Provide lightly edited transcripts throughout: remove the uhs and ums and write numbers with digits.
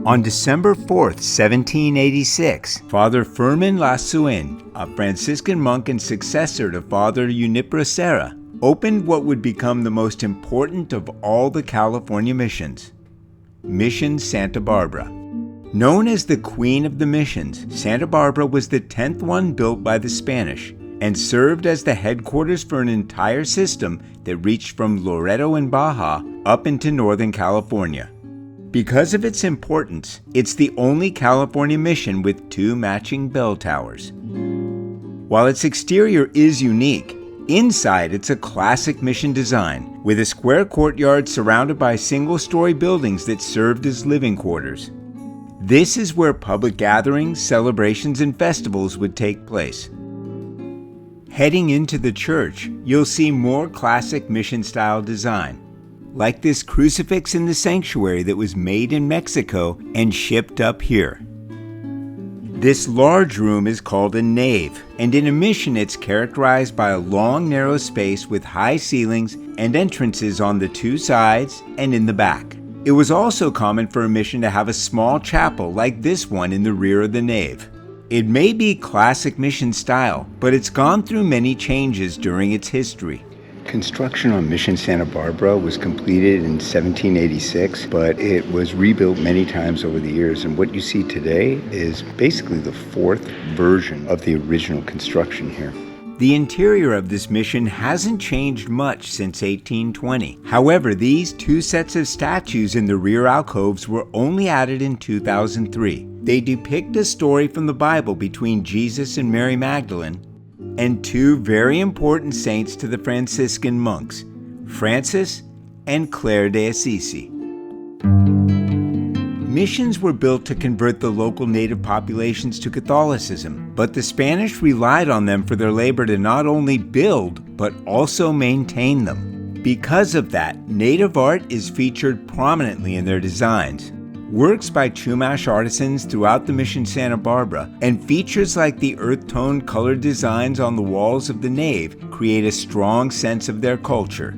On December 4th, 1786, Father Firmin Lassuin, a Franciscan monk and successor to Father Junipero Serra, opened what would become the most important of all the California missions, Mission Santa Barbara. Known as the Queen of the Missions, Santa Barbara was the 10th one built by the Spanish and served as the headquarters for an entire system that reached from Loreto and Baja up into Northern California. Because of its importance, it's the only California mission with 2 matching bell towers. While its exterior is unique, inside it's a classic mission design, with a square courtyard surrounded by single-story buildings that served as living quarters. This is where public gatherings, celebrations, and festivals would take place. Heading into the church, you'll see more classic mission-style design, like this crucifix in the sanctuary that was made in Mexico and shipped up here. This large room is called a nave, and in a mission it's characterized by a long, narrow space with high ceilings and entrances on the 2 sides and in the back. It was also common for a mission to have a small chapel like this one in the rear of the nave. It may be classic mission style, but it's gone through many changes during its history. Construction on Mission Santa Barbara was completed in 1786, but it was rebuilt many times over the years, and what you see today is basically the 4th version of the original construction here. The interior of this mission hasn't changed much since 1820. However, these 2 sets of statues in the rear alcoves were only added in 2003. They depict a story from the Bible between Jesus and Mary Magdalene, and 2 very important saints to the Franciscan monks, Francis and Clare de Assisi. Missions were built to convert the local native populations to Catholicism, but the Spanish relied on them for their labor to not only build, but also maintain them. Because of that, native art is featured prominently in their designs. Works by Chumash artisans throughout the Mission Santa Barbara and features like the earth-tone colored designs on the walls of the nave create a strong sense of their culture.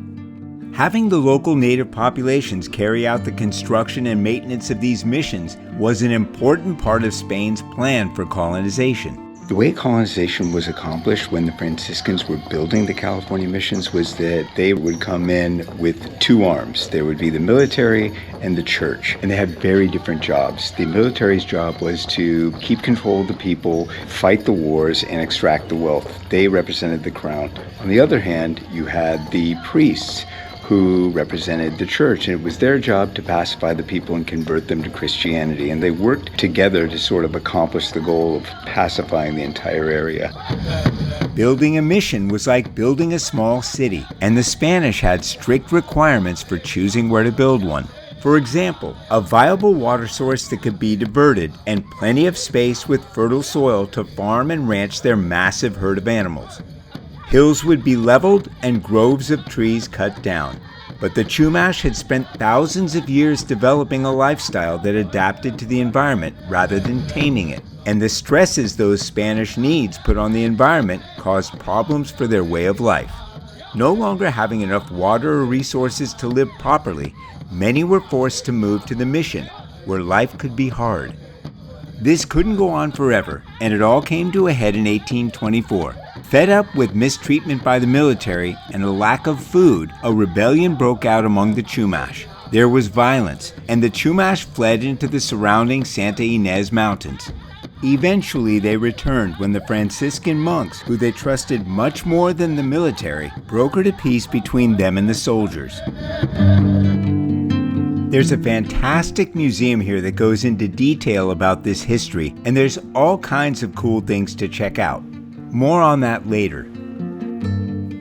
Having the local native populations carry out the construction and maintenance of these missions was an important part of Spain's plan for colonization. The way colonization was accomplished when the Franciscans were building the California missions was that they would come in with 2 arms. There would be the military and the church, and they had very different jobs. The military's job was to keep control of the people, fight the wars, and extract the wealth. They represented the crown. On the other hand, you had the priests, who represented the church, and it was their job to pacify the people and convert them to Christianity, and they worked together to sort of accomplish the goal of pacifying the entire area. Building a mission was like building a small city, and the Spanish had strict requirements for choosing where to build one. For example, a viable water source that could be diverted, and plenty of space with fertile soil to farm and ranch their massive herd of animals. Hills would be leveled and groves of trees cut down. But the Chumash had spent thousands of years developing a lifestyle that adapted to the environment rather than taming it. And the stresses those Spanish needs put on the environment caused problems for their way of life. No longer having enough water or resources to live properly, many were forced to move to the mission, where life could be hard. This couldn't go on forever, and it all came to a head in 1824. Fed up with mistreatment by the military and a lack of food, a rebellion broke out among the Chumash. There was violence, and the Chumash fled into the surrounding Santa Ynez Mountains. Eventually, they returned when the Franciscan monks, who they trusted much more than the military, brokered a peace between them and the soldiers. There's a fantastic museum here that goes into detail about this history, and there's all kinds of cool things to check out. More on that later.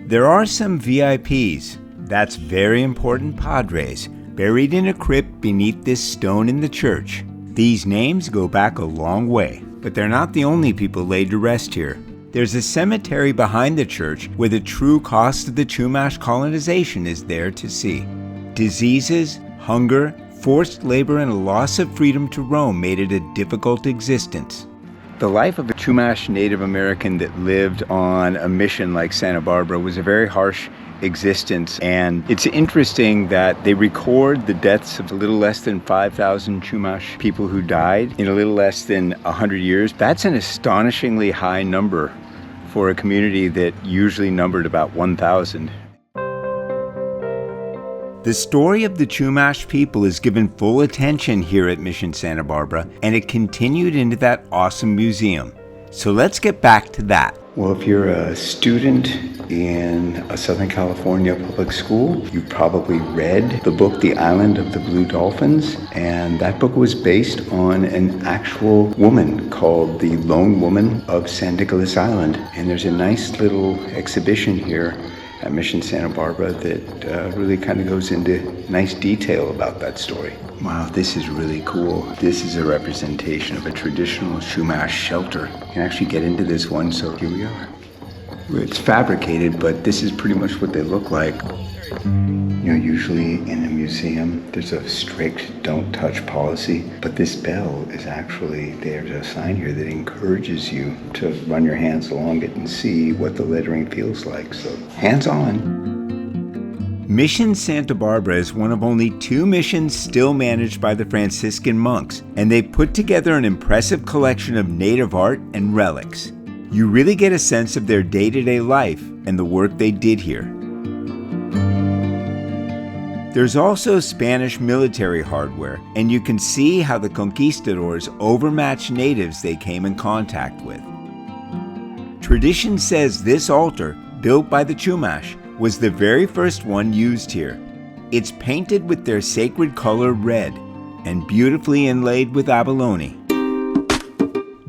There are some VIPs, that's very important padres, buried in a crypt beneath this stone in the church. These names go back a long way, but they're not the only people laid to rest here. There's a cemetery behind the church where the true cost of the Chumash colonization is there to see. Diseases, hunger, forced labor, and a loss of freedom to roam made it a difficult existence. The life of a Chumash Native American that lived on a mission like Santa Barbara was a very harsh existence. And it's interesting that they record the deaths of a little less than 5,000 Chumash people who died in a little less than 100 years. That's an astonishingly high number for a community that usually numbered about 1,000. The story of the Chumash people is given full attention here at Mission Santa Barbara, and it continued into that awesome museum. So let's get back to that. Well, if you're a student in a Southern California public school, you've probably read the book The Island of the Blue Dolphins, and that book was based on an actual woman called the Lone Woman of San Nicolas Island. And there's a nice little exhibition here at Mission Santa Barbara that really kind of goes into nice detail about that story. Wow, this is really cool. This is a representation of a traditional Chumash shelter. You can actually get into this one, so here we are. It's fabricated, but this is pretty much what they look like. You know, usually in a museum, there's a strict don't touch policy, but this bell is actually, there's a sign here that encourages you to run your hands along it and see what the lettering feels like, so hands on. Mission Santa Barbara is one of only 2 missions still managed by the Franciscan monks, and they put together an impressive collection of native art and relics. You really get a sense of their day-to-day life and the work they did here. There's also Spanish military hardware, and you can see how the conquistadors overmatched natives they came in contact with. Tradition says this altar, built by the Chumash, was the very first one used here. It's painted with their sacred color red and beautifully inlaid with abalone.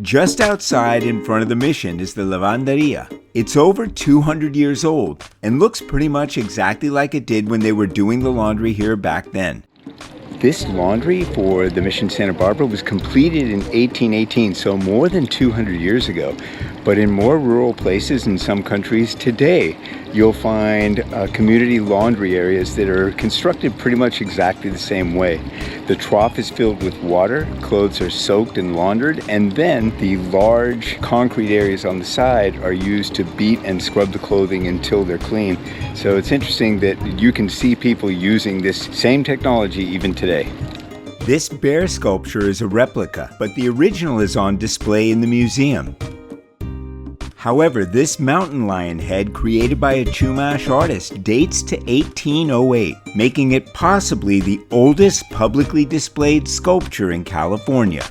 Just outside in front of the mission is the Lavanderia. It's over 200 years old and looks pretty much exactly like it did when they were doing the laundry here back then. This laundry for the Mission Santa Barbara was completed in 1818, so more than 200 years ago. But in more rural places in some countries today, you'll find community laundry areas that are constructed pretty much exactly the same way. The trough is filled with water, clothes are soaked and laundered, and then the large concrete areas on the side are used to beat and scrub the clothing until they're clean. So it's interesting that you can see people using this same technology even today. This bear sculpture is a replica, but the original is on display in the museum. However, this mountain lion head created by a Chumash artist dates to 1808, making it possibly the oldest publicly displayed sculpture in California.